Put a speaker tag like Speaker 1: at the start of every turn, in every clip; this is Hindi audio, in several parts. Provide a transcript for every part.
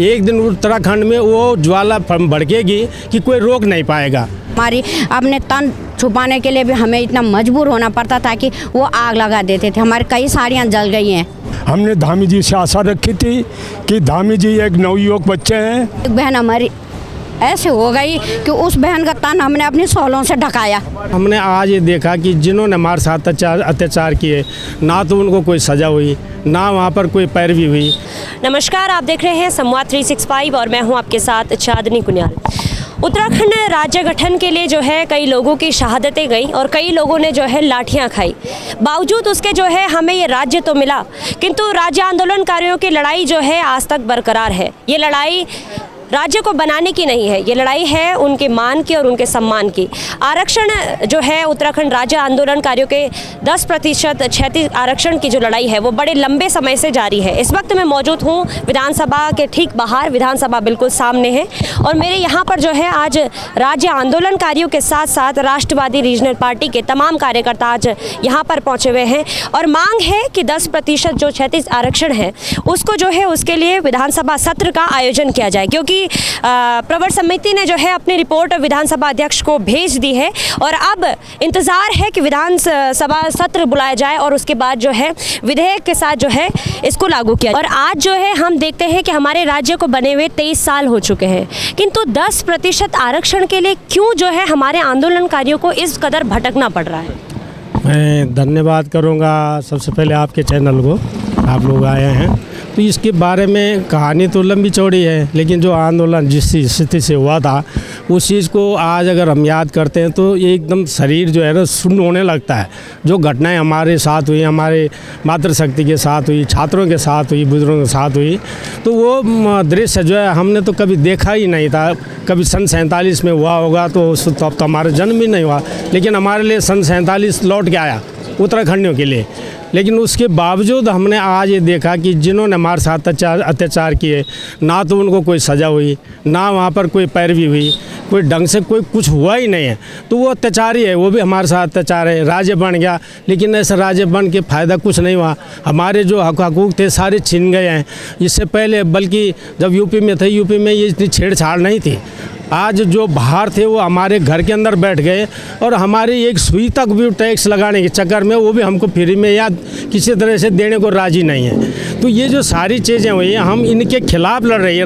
Speaker 1: एक दिन उत्तराखंड में वो ज्वाला भड़केगी कि कोई रोक नहीं पाएगा।
Speaker 2: हमारी अपने तन छुपाने के लिए भी हमें इतना मजबूर होना पड़ता था कि वो आग लगा देते थे। हमारी कई साड़ियाँ जल गई हैं।
Speaker 3: हमने धामी जी से आशा रखी थी कि धामी जी एक नवयुवक बच्चे हैं।
Speaker 2: एक बहन हमारी ऐसे हो गई कि उस बहन का तन हमने अपनी शॉलों से ढकाया।
Speaker 1: हमने आज ये देखा कि जिन्होंने हमारे साथ अत्याचार किए, ना तो उनको कोई सज़ा हुई, ना वहाँ पर कोई पैरवी हुई।
Speaker 4: नमस्कार, आप देख रहे हैं संवाद 365 और मैं हूँ आपके साथ चांदनी कुनियाल। उत्तराखंड राज्य गठन के लिए जो है कई लोगों की शहादतें गई और कई लोगों ने जो है लाठियां खाई। बावजूद उसके जो है हमें ये राज्य तो मिला, किंतु राज्य आंदोलनकारियों की लड़ाई जो है आज तक बरकरार है। ये लड़ाई राज्य को बनाने की नहीं है, ये लड़ाई है उनके मान की और उनके सम्मान की। आरक्षण जो है उत्तराखंड राज्य आंदोलनकारियों के 10% क्षैतिज आरक्षण की जो लड़ाई है वो बड़े लंबे समय से जारी है। इस वक्त मैं मौजूद हूँ विधानसभा के ठीक बाहर, विधानसभा बिल्कुल सामने है और मेरे यहाँ पर जो है आज राज्य आंदोलनकारियों के साथ साथ राष्ट्रवादी रीजनल पार्टी के तमाम कार्यकर्ता आज यहाँ पर पहुँचे हुए हैं और मांग है कि 10% जो क्षैतिज आरक्षण है उसको जो है उसके लिए विधानसभा सत्र का आयोजन किया जाए, क्योंकि प्रवर समिति ने जो है अपनी रिपोर्ट विधानसभा अध्यक्ष को भेज दी है और अब इंतजार है कि विधानसभा सत्र बुलाया जाए और उसके बाद जो है विधेयक के साथ जो है इसको लागू किया। और आज जो है हम देखते हैं कि हमारे राज्य को बने हुए 23 साल हो चुके हैं, किंतु 10% आरक्षण के लिए क्यों जो है हमारे आंदोलनकारियों को इस कदर भटकना पड़ रहा है।
Speaker 1: मैं धन्यवाद करूँगा सबसे पहले आपके चैनल को, आप लोग आए हैं। तो इसके बारे में कहानी तो लंबी चौड़ी है, लेकिन जो आंदोलन जिस स्थिति से हुआ था उस चीज़ को आज अगर हम याद करते हैं तो एकदम शरीर जो है ना सुन्न होने लगता है। जो घटनाएं हमारे साथ हुई, हमारे मातृशक्ति के साथ हुई, छात्रों के साथ हुई, बुजुर्गों के साथ हुई, तो वो दृश्य जो है हमने तो कभी देखा ही नहीं था। कभी सन 47 में हुआ होगा तो उस तो हमारा जन्म भी नहीं हुआ, लेकिन हमारे लिए सन 47 लौट के आया उत्तराखंडियों के लिए। लेकिन उसके बावजूद हमने आज ये देखा कि जिन्होंने हमारे साथ अत्याचार किए, ना तो उनको कोई सज़ा हुई, ना वहाँ पर कोई पैरवी हुई, कोई ढंग से कोई कुछ हुआ ही नहीं है, तो वो अत्याचारी है, वो भी हमारे साथ अत्याचार है। राज्य बन गया, लेकिन ऐसा राज्य बन के फ़ायदा कुछ नहीं हुआ। हमारे जो हकूक़ थे सारे छीन गए हैं। इससे पहले बल्कि जब यूपी में थे, यूपी में ये इतनी छेड़छाड़ नहीं थी। आज जो बाहर थे वो हमारे घर के अंदर बैठ गए और हमारी एक सुई तक भी टैक्स लगाने के चक्कर में वो भी हमको फ्री में या किसी तरह से देने को राज़ी नहीं है। तो ये जो सारी चीज़ें हुई हैं, हम इनके खिलाफ लड़ रही है।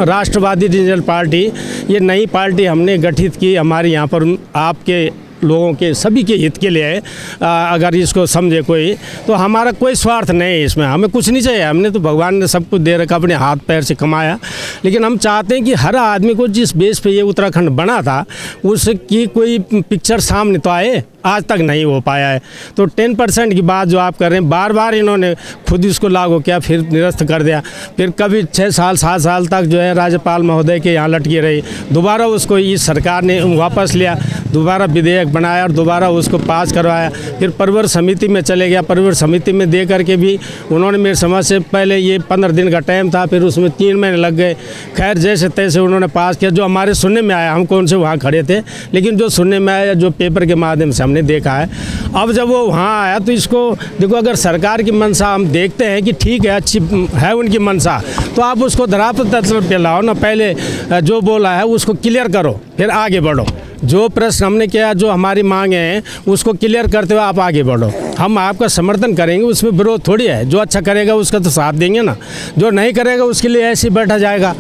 Speaker 1: राष्ट्रवादी रीजनल पार्टी, ये नई पार्टी हमने गठित की हमारे यहाँ पर आपके लोगों के सभी के हित के लिए। अगर इसको समझे कोई, तो हमारा कोई स्वार्थ नहीं है इसमें, हमें कुछ नहीं चाहिए। हमने तो भगवान ने सब कुछ दे रखा, अपने हाथ पैर से कमाया, लेकिन हम चाहते हैं कि हर आदमी को जिस बेस पे ये उत्तराखंड बना था उसकी कोई पिक्चर सामने तो आए। आज तक नहीं हो पाया है। तो 10% की बात जो आप कर रहे हैं, बार बार इन्होंने खुद इसको लागू किया, फिर निरस्त कर दिया, फिर कभी 6 साल 7 साल तक जो है राज्यपाल महोदय के यहाँ लटकी रही। दोबारा उसको इस सरकार ने वापस लिया, दोबारा विधेयक बनाया और दोबारा उसको पास करवाया। फिर प्रवर समिति में चले गया, प्रवर समिति में दे करके भी उन्होंने मेरे समझ से पहले ये 15 दिन का टाइम था, फिर उसमें 3 महीने लग गए। खैर जैसे तैसे उन्होंने पास किया। जो हमारे सुनने में आया, हम कौन से वहाँ खड़े थे, लेकिन जो सुनने में आया, जो पेपर के माध्यम से हमने देखा है, अब जब वो वहाँ आया तो इसको देखो, अगर सरकार की मंशा हम देखते हैं कि ठीक है, अच्छी है उनकी मंशा, तो आप उसको धरातल पे लाओ ना। पहले जो बोला है उसको क्लियर करो, फिर आगे बढ़ो। जो प्रश्न हमने किया, जो हमारी मांगे हैं, उसको क्लियर करते हुए आप आगे बढ़ो। हम आपका समर्थन करेंगे, उसमें विरोध थोड़ी है। जो अच्छा करेगा उसका तो साथ देंगे ना, जो नहीं करेगा उसके लिए ऐसे ही बैठा जाएगा।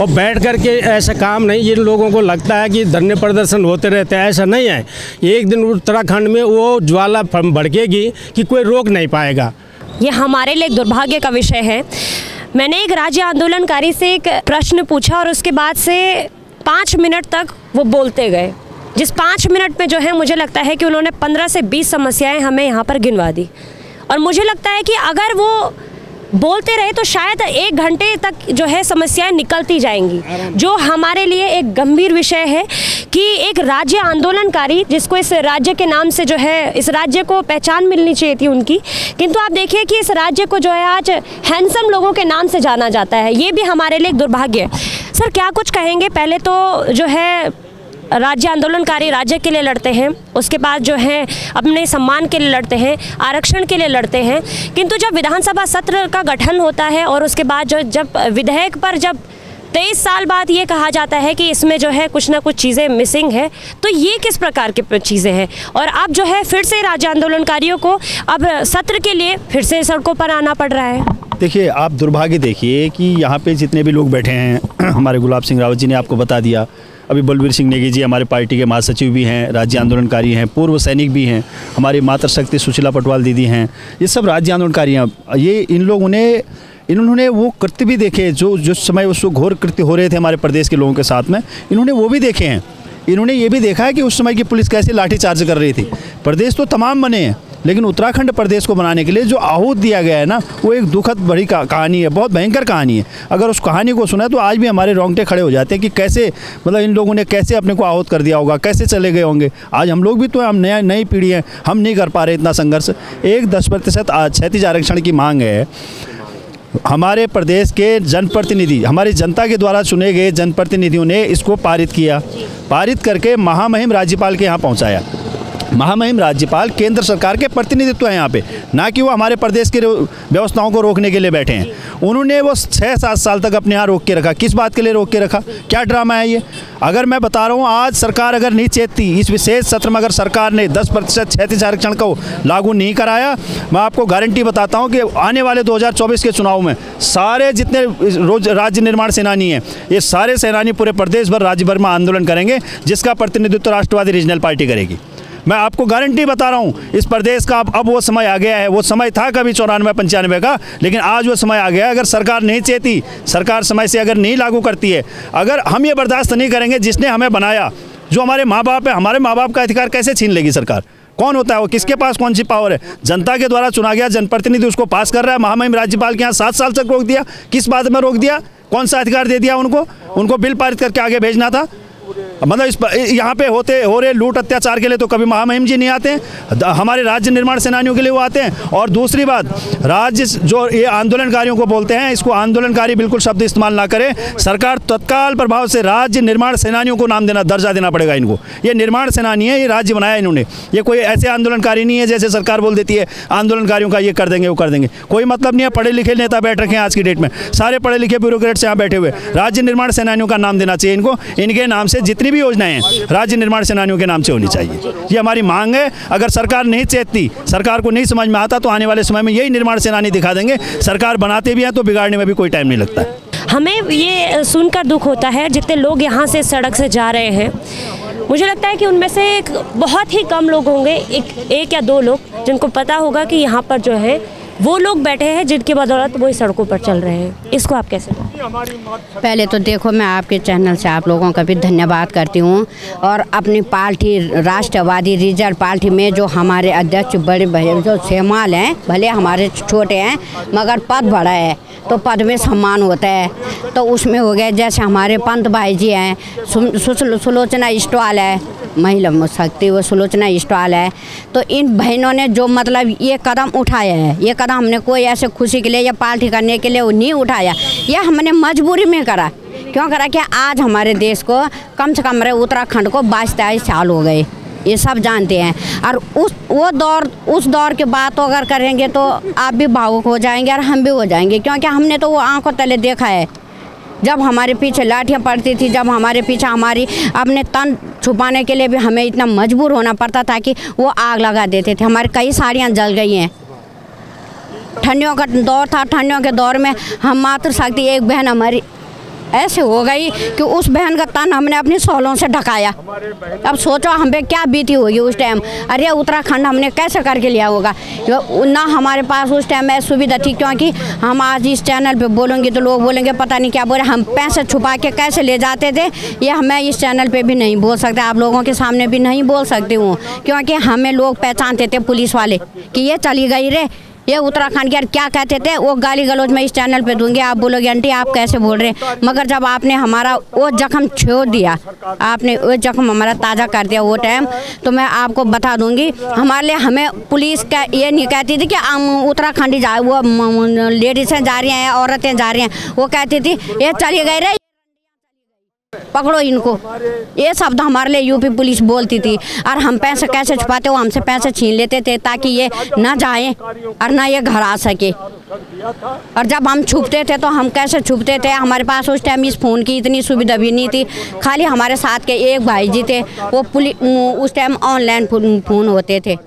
Speaker 1: और बैठ करके ऐसा काम नहीं। ये लोगों को लगता है कि धरने प्रदर्शन होते रहते हैं, ऐसा नहीं है। एक दिन उत्तराखंड में वो ज्वाला भड़केगी कि कोई रोक नहीं पाएगा।
Speaker 4: ये हमारे लिए एक दुर्भाग्य का विषय है। मैंने एक राज्य आंदोलनकारी से एक प्रश्न पूछा और उसके बाद से 5 मिनट तक वो बोलते गए, जिस 5 मिनट में जो है मुझे लगता है कि उन्होंने 15 से 20 समस्याएं हमें यहाँ पर गिनवा दी। और मुझे लगता है कि अगर वो बोलते रहे तो शायद 1 घंटे तक जो है समस्याएं निकलती जाएंगी, जो हमारे लिए एक गंभीर विषय है कि एक राज्य आंदोलनकारी, जिसको इस राज्य के नाम से जो है इस राज्य को पहचान मिलनी चाहिए थी उनकी, किंतु आप देखिए कि इस राज्य को जो है आज हैंडसम लोगों के नाम से जाना जाता है। ये भी हमारे लिए एक दुर्भाग्य है। सर क्या कुछ कहेंगे? पहले तो जो है राज्य आंदोलनकारी राज्य के लिए लड़ते हैं, उसके बाद जो है अपने सम्मान के लिए लड़ते हैं, आरक्षण के लिए लड़ते हैं, किंतु जब विधानसभा सत्र का गठन होता है और उसके बाद जब विधेयक पर जब 23 साल बाद ये कहा जाता है कि इसमें जो है कुछ ना कुछ चीज़ें मिसिंग है, तो ये किस प्रकार की चीज़ें हैं? और अब जो है फिर से राज्य आंदोलनकारियों को अब सत्र के लिए फिर से सड़कों पर आना पड़ रहा है।
Speaker 5: देखिए, आप दुर्भाग्य देखिए कि यहाँ पे जितने भी लोग बैठे हैं, हमारे गुलाब सिंह रावत जी ने आपको बता दिया, अभी बलबीर सिंह नेगी जी हमारे पार्टी के महासचिव भी हैं, राज्य आंदोलनकारी हैं, पूर्व सैनिक भी हैं, हमारी मातृशक्ति सुशीला पटवाल दीदी हैं, ये सब राज्य आंदोलनकारी हैं। ये इन लोगों ने इन्होंने वो कृत्य भी देखे जो समय उस घोर कृत्य हो रहे थे हमारे प्रदेश के लोगों के साथ में, इन्होंने वो भी देखे हैं। इन्होंने ये भी देखा है कि उस समय की पुलिस कैसे लाठीचार्ज कर रही थी। प्रदेश तो तमाम बने हैं, लेकिन उत्तराखंड प्रदेश को बनाने के लिए जो आहूत दिया गया है ना, वो एक दुखद बड़ी कहानी है, बहुत भयंकर कहानी है। अगर उस कहानी को सुना तो आज भी हमारे रोंगटे खड़े हो जाते हैं कि कैसे, मतलब इन लोगों ने कैसे अपने को आहूत कर दिया होगा, कैसे चले गए होंगे। आज हम लोग भी तो, हम नई पीढ़ी है, हम नहीं कर पा रहे इतना संघर्ष। एक 10% क्षैतिज आरक्षण की मांग है। हमारे प्रदेश के जनप्रतिनिधि, हमारी जनता के द्वारा चुने गए जनप्रतिनिधियों ने इसको पारित किया, पारित करके महामहिम राज्यपाल के यहाँ पहुँचाया। महामहिम राज्यपाल केंद्र सरकार के प्रतिनिधित्व हैं यहाँ पे, ना कि वो हमारे प्रदेश की व्यवस्थाओं को रोकने के लिए बैठे हैं। उन्होंने वो 6-7 साल तक अपने यहाँ रोक के रखा। किस बात के लिए रोक के रखा? क्या ड्रामा है ये? अगर मैं बता रहा हूँ, आज सरकार अगर नहीं चेतती, इस विशेष सत्र में अगर सरकार ने 10% क्षैतिज आरक्षण को लागू नहीं कराया, मैं आपको गारंटी बताता हूँ कि आने वाले 2024 के चुनाव में सारे जितने राज्य निर्माण सेनानी हैं, ये सारे सेनानी पूरे प्रदेश भर, राज्य भर में आंदोलन करेंगे, जिसका प्रतिनिधित्व राष्ट्रवादी रीजनल पार्टी करेगी। मैं आपको गारंटी बता रहा हूँ, इस प्रदेश का अब वो समय आ गया है। वो समय था कभी 94-95 का, लेकिन आज वो समय आ गया है। अगर सरकार नहीं चेती, सरकार समय से अगर नहीं लागू करती है, अगर हम ये बर्दाश्त नहीं करेंगे, जिसने हमें बनाया, जो हमारे माँ बाप है, हमारे माँ बाप का अधिकार कैसे छीन लेगी सरकार? कौन होता है वो? किसके पास कौन सी पावर है? जनता के द्वारा चुना गया जनप्रतिनिधि उसको पास कर रहा है। महामहिम राज्यपाल के यहाँ 7 साल तक रोक दिया। किस बात में रोक दिया? कौन सा अधिकार दे दिया उनको? उनको बिल पारित करके आगे भेजना था। मतलब यहाँ पे हो रहे लूट अत्याचार के लिए तो कभी महामहिम जी नहीं आते हैं, हमारे राज्य निर्माण सेनानियों के लिए वो आते हैं। और दूसरी बात, राज्य जो ये आंदोलनकारियों को बोलते हैं, इसको आंदोलनकारी बिल्कुल शब्द इस्तेमाल ना करें। सरकार तत्काल प्रभाव से राज्य निर्माण सेनानियों को नाम देना, दर्जा देना पड़ेगा इनको। ये निर्माण सेनानी है, ये राज्य बनाया इन्होंने। ये कोई ऐसे आंदोलनकारी नहीं है जैसे सरकार बोल देती है आंदोलनकारियों का ये कर देंगे वो कर देंगे। कोई मतलब नहीं है। पढ़े लिखे नेता बैठ रखे हैं आज की डेट में, सारे पढ़े लिखे ब्यूरोक्रेट्स यहाँ बैठे हुए। राज्य निर्माण सेनानियों का नाम देना चाहिए इनको। इनके नाम से जितनी भी योजनाएं हैं राज्य निर्माण सेनानियों के नाम से होनी चाहिए। ये हमारी मांग है। अगर सरकार नहीं चेतती, सरकार को नहीं समझ में आता, तो आने वाले समय में यही निर्माण सेनानी दिखा देंगे। सरकार बनाते भी हैं तो बिगाड़ने में भी कोई टाइम नहीं लगता है।
Speaker 4: हमें ये सुनकर दुख होता है, जितने लोग यहाँ से सड़क से जा रहे हैं, मुझे लगता है कि उनमें से बहुत ही कम लोग होंगे, एक या दो लोग, जिनको पता होगा कि यहाँ पर जो है वो लोग बैठे हैं जिनकी बदौलत वो सड़कों पर चल रहे हैं। इसको आप कैसे?
Speaker 2: पहले तो देखो, मैं आपके चैनल से आप लोगों का भी धन्यवाद करती हूँ। और अपनी पार्टी राष्ट्रवादी रीजनल पार्टी में जो हमारे अध्यक्ष बड़े भाई जो सेमाल हैं, भले हमारे छोटे हैं मगर पद बड़ा है तो पद में सम्मान होता है। तो उसमें हो गया, जैसे हमारे पंत भाई जी हैं, सुलोचना स्टॉल है, महिला शक्ति वो सुलोचना स्टॉल है। तो इन बहनों ने जो मतलब ये कदम उठाया है, ये कदम हमने कोई ऐसे खुशी के लिए या पार्टी करने के लिए वो नहीं उठाया, यह हमने मजबूरी में करा। क्यों करा कि आज हमारे देश को कम से कम उत्तराखंड को 22-23 साल हो गए, ये सब जानते हैं। और उस दौर के बात तो अगर करेंगे तो आप भी भावुक हो जाएंगे और हम भी हो जाएंगे, क्योंकि हमने तो वो आंखों तले देखा है। जब हमारे पीछे लाठियाँ पड़ती थी, जब हमारे पीछे हमारी अपने तन छुपाने के लिए भी हमें इतना मजबूर होना पड़ता था कि वो आग लगा देते थे। हमारी कई साड़ियाँ जल गई हैं। ठंडियों का दौर था, ठंडियों के दौर में हम मातृशक्ति एक बहन हमारी ऐसे हो गई कि उस बहन का तन हमने अपनी शॉलों से ढकाया। अब सोचो हम पे क्या बीती होगी उस टाइम। अरे उत्तराखंड हमने कैसे करके लिया होगा? ना हमारे पास उस टाइम में सुविधा थी, क्योंकि हम आज इस चैनल पे बोलेंगे तो लोग बोलेंगे पता नहीं क्या बोले, हम पैसे छुपा के कैसे ले जाते थे। ये मैं इस चैनल पे भी नहीं बोल सकता, आप लोगों के सामने भी नहीं बोल सकती हूँ, क्योंकि हमें लोग पहचानते थे पुलिस वाले कि ये चली गई रे, ये उत्तराखंड के क्या कहते थे, वो गाली गलौज में इस चैनल पे दूंगी। आप बोलोगे आंटी आप कैसे बोल रहे हैं, मगर जब आपने हमारा वो जख्म छोड़ दिया, आपने वो जख्म हमारा ताज़ा कर दिया वो टाइम, तो मैं आपको बता दूंगी हमारे लिए हमें पुलिस का ये नहीं कहती थी कि हम उत्तराखंडी जा वो लेडीज़ें जा रही हैं, औरतें जा रही हैं, वो कहती थी ये चली गई रे, पकड़ो इनको, ये शब्द हमारे लिए यूपी पुलिस बोलती थी। और हम पैसे कैसे छुपाते, वो हमसे पैसे छीन लेते थे ताकि ये ना जाएं और ना ये घर आ सके। और जब हम छुपते थे तो हम कैसे छुपते थे, हमारे पास उस टाइम इस फ़ोन की इतनी सुविधा भी नहीं थी। खाली हमारे साथ के एक भाई जी थे, वो उस टाइम ऑनलाइन फ़ोन होते थे।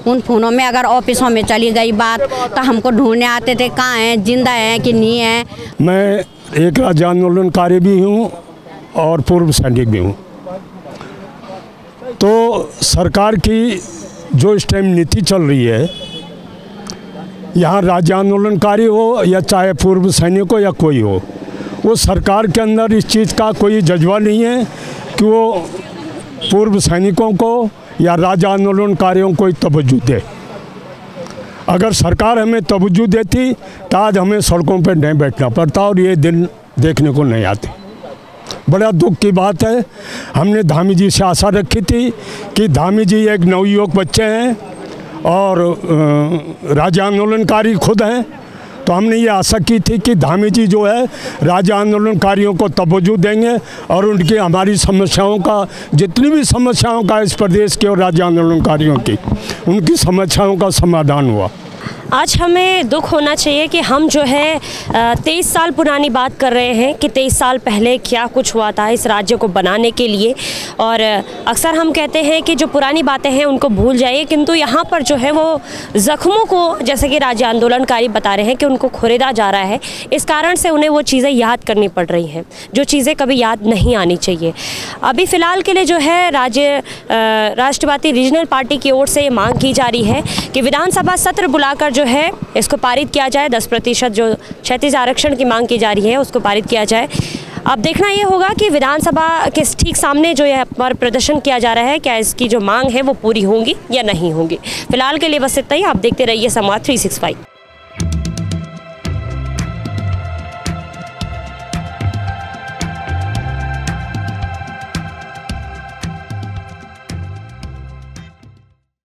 Speaker 2: उन फ़ोनों में अगर ऑफिसों में चली गई बात तो हमको ढूंढने आते थे, कहाँ हैं, जिंदा हैं कि नहीं है।
Speaker 3: मैं एक राज्य आंदोलनकारी भी हूँ और पूर्व सैनिक भी हूँ। तो सरकार की जो इस टाइम नीति चल रही है, यहाँ राज्य आंदोलनकारी हो या चाहे पूर्व सैनिक हो या कोई हो, वो सरकार के अंदर इस चीज़ का कोई जज्बा नहीं है कि वो पूर्व सैनिकों को या राज्य आंदोलनकारियों को तवज्जो दे। अगर सरकार हमें तवज्जो देती तो आज हमें सड़कों पर नहीं बैठना पड़ता और ये दिन देखने को नहीं आते। बड़ा दुख की बात है। हमने धामी जी से आशा रखी थी कि धामी जी एक नवयुवक बच्चे हैं और राज्य आंदोलनकारी खुद हैं, तो हमने ये आशा की थी कि धामी जी जो है राज्य आंदोलनकारियों को तवज्जो देंगे और उनकी हमारी समस्याओं का, जितनी भी समस्याओं का इस प्रदेश के और राज्य आंदोलनकारियों की, उनकी समस्याओं का समाधान हुआ।
Speaker 4: आज हमें दुख होना चाहिए कि हम जो है 23 साल पुरानी बात कर रहे हैं कि 23 साल पहले क्या कुछ हुआ था इस राज्य को बनाने के लिए। और अक्सर हम कहते हैं कि जो पुरानी बातें हैं उनको भूल जाइए, किंतु यहाँ पर जो है वो ज़ख्मों को, जैसे कि राज्य आंदोलनकारी बता रहे हैं कि उनको खुरेदा जा रहा है। इस कारण से उन्हें वो चीज़ें याद करनी पड़ रही हैं जो चीज़ें कभी याद नहीं आनी चाहिए। अभी फ़िलहाल के लिए जो है राष्ट्रवादी रीजनल पार्टी की ओर से ये मांग की जा रही है कि विधानसभा सत्र बुलाकर जो है इसको पारित किया जाए। 10% जो क्षैतिज आरक्षण की मांग की जा रही है उसको पारित किया जाए। अब देखना ये होगा कि विधानसभा के ठीक सामने जो है पर प्रदर्शन किया जा रहा है, क्या इसकी जो मांग है वो पूरी होंगी या नहीं होंगी। फिलहाल के लिए बस इतना ही। आप देखते रहिए संवाद 365।